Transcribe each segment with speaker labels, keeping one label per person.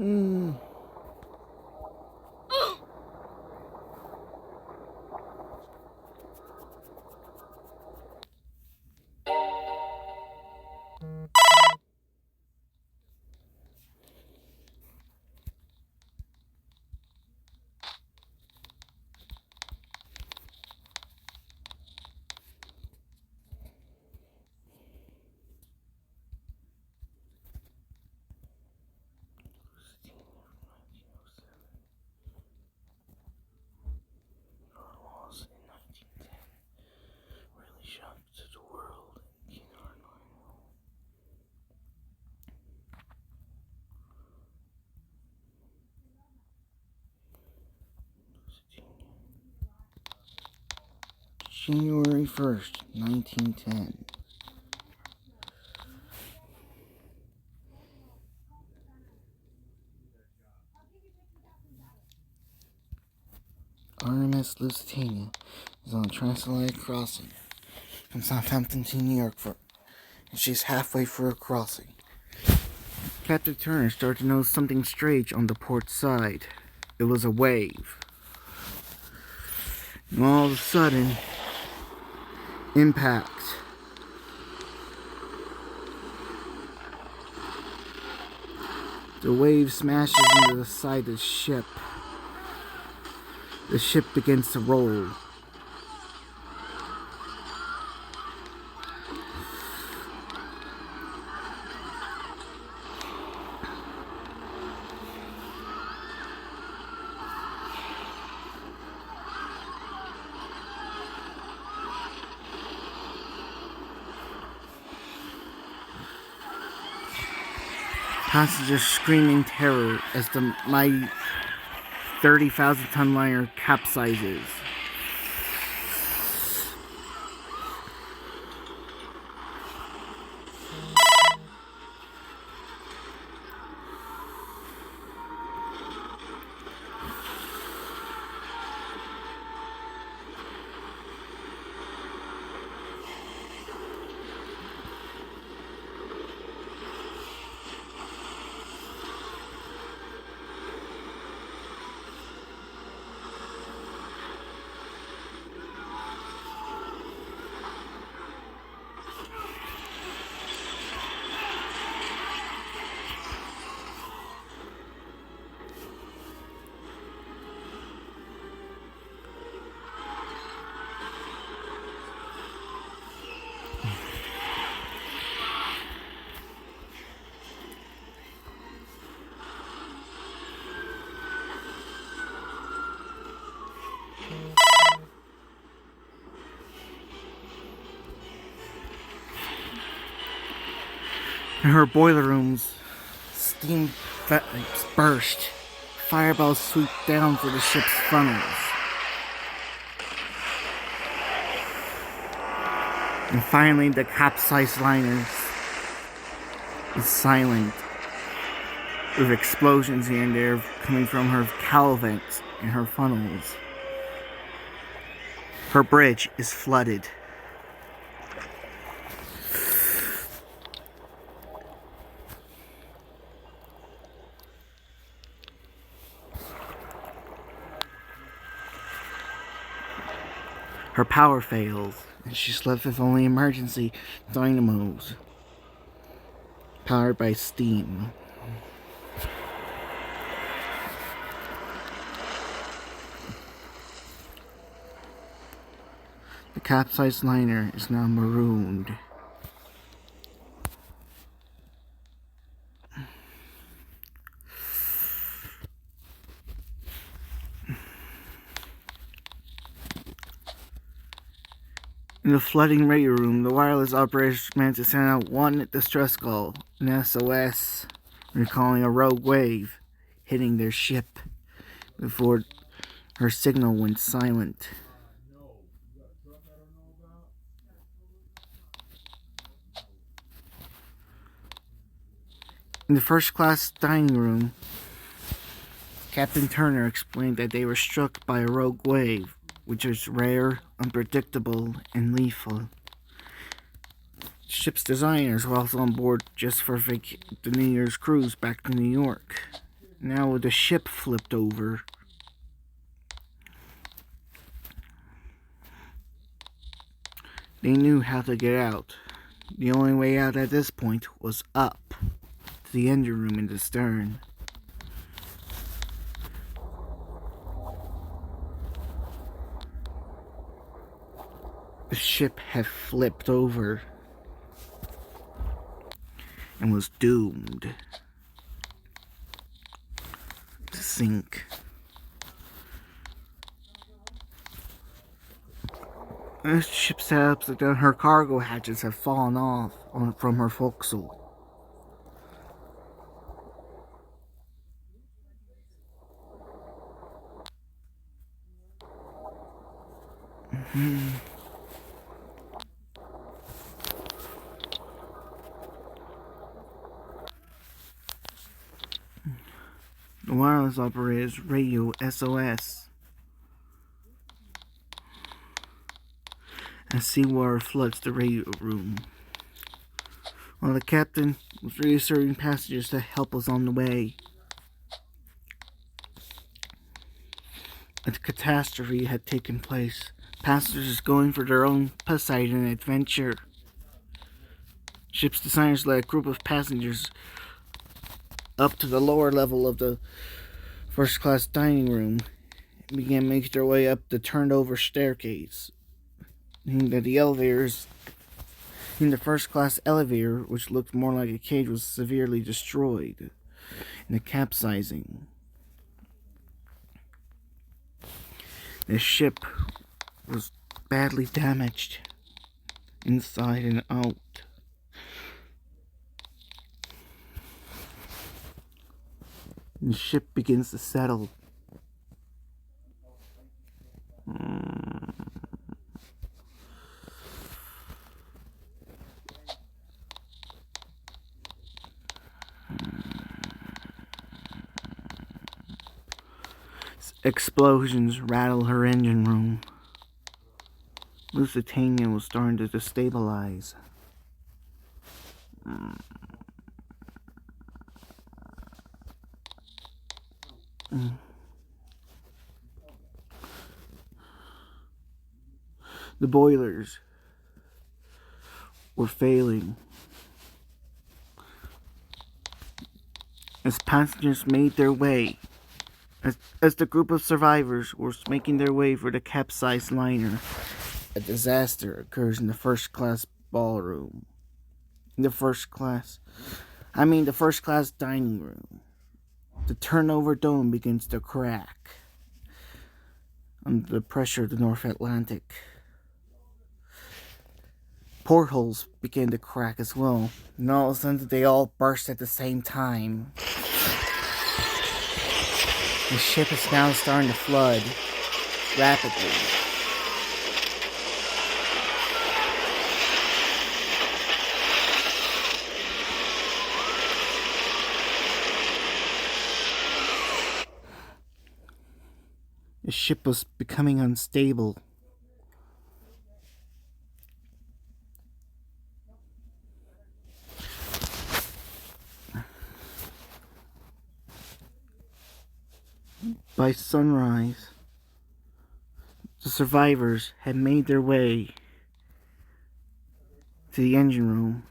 Speaker 1: Mm. January 1st, 1910. RMS Lusitania is on a transatlantic crossing from Southampton to New York, and she's halfway for a crossing. Captain Turner started to notice something strange on the port side. It was a wave. And all of a sudden, impact. The wave smashes into the side of the ship. The ship begins to roll. Passengers scream in terror as the mighty 30,000-ton liner capsizes. In her boiler rooms, steam vents burst. Fireballs swoop down for the ship's funnels. And finally, the capsized liner is silent, with explosions here and there coming from her cowl vents and her funnels. Her bridge is flooded. Her power fails, and she's left with only emergency dynamos, powered by steam. The capsized liner is now marooned. In the flooding radio room, the wireless operators managed to send out one distress call, an SOS, recalling a rogue wave hitting their ship before her signal went silent. In the first class dining room, Captain Turner explained that they were struck by a rogue wave, which is rare, unpredictable, and lethal. Ship's designers were also on board just for the New Year's cruise back to New York. Now the ship flipped over. They knew how to get out. The only way out at this point was up to the engine room in the stern. The ship had flipped over and was doomed to sink. The ship sat upside down. Her cargo hatches had fallen off from her forecastle. The wireless operator's radio SOS. As seawater floods the radio room. While the captain was reassuring passengers that help was on the way. A catastrophe had taken place. Passengers going for their own Poseidon adventure. Ship's designers led a group of passengers up to the lower level of the first-class dining room and began making their way up the turned-over staircase. That the elevators in the first-class elevator, which looked more like a cage, was severely destroyed in a capsizing. The ship was badly damaged inside and out. The ship begins to settle. Explosions rattle her engine room. Lusitania was starting to destabilize. The boilers were failing. As passengers made their way, as the group of survivors were making their way for the capsized liner, a disaster occurs in the first-class ballroom. The first-class dining room. The turnover dome begins to crack under the pressure of the North Atlantic. Portholes begin to crack as well, and all of a sudden they all burst at the same time. The ship is now starting to flood rapidly. The ship was becoming unstable. By sunrise, the survivors had made their way to the engine room.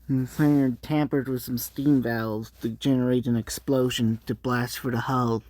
Speaker 1: And the singer had tampered with some steam valves to generate an explosion to blast for the hull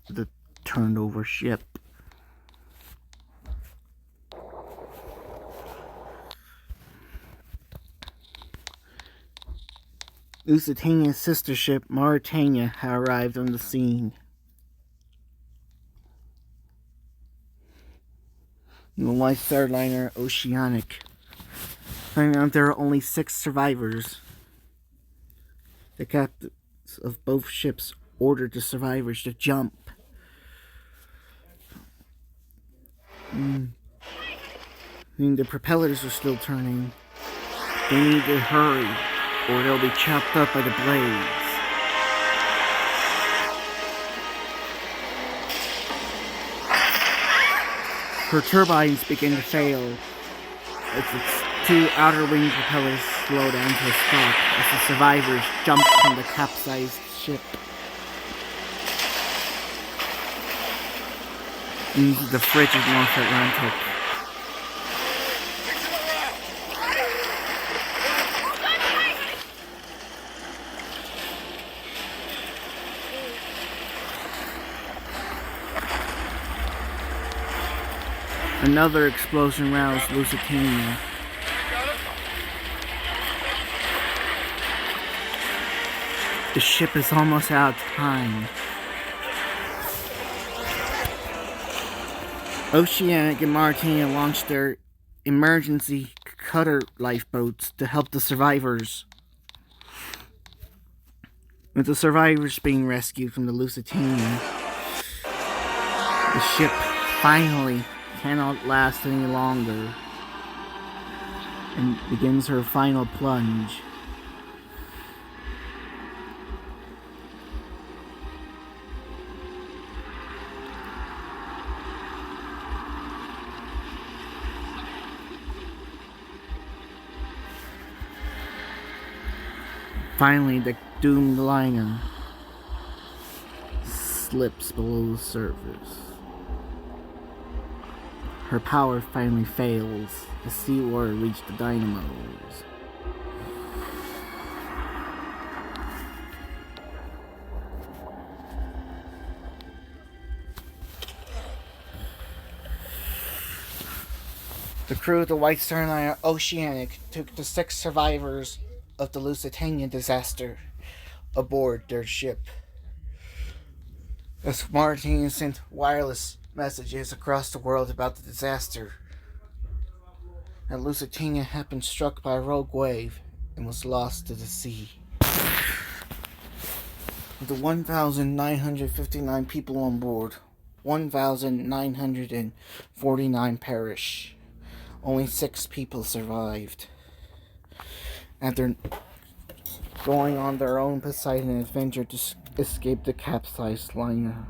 Speaker 1: of the turned over ship. Lusitania's sister ship, Mauritania, had arrived on the scene. The white third liner, Oceanic, finding out there are only 6 survivors. The captains of both ships ordered the survivors to jump. The propellers are still turning. They need to hurry, or they'll be chopped up by the blades. Her turbines begin to fail as its 2 outer wing propellers slow down to a stop as the survivors jump from the capsized ship. Into the frigid North Atlantic. Another explosion roused Lusitania. The ship is almost out of time. Oceanic and Mauritania launched their emergency cutter lifeboats to help the survivors. With the survivors being rescued from the Lusitania, the ship finally cannot last any longer and begins her final plunge. Finally, the doomed liner slips below the surface. Her power finally fails as seawater reached the dynamos. The crew of the White Star liner Oceanic took the 6 survivors of the Lusitania disaster aboard their ship. As Mauritania sent wireless messages across the world about the disaster, and Lusitania had been struck by a rogue wave and was lost to the sea. Of the 1,959 people on board, 1,949 perished. Only 6 people survived. After going on their own Poseidon adventure to escape the capsized liner.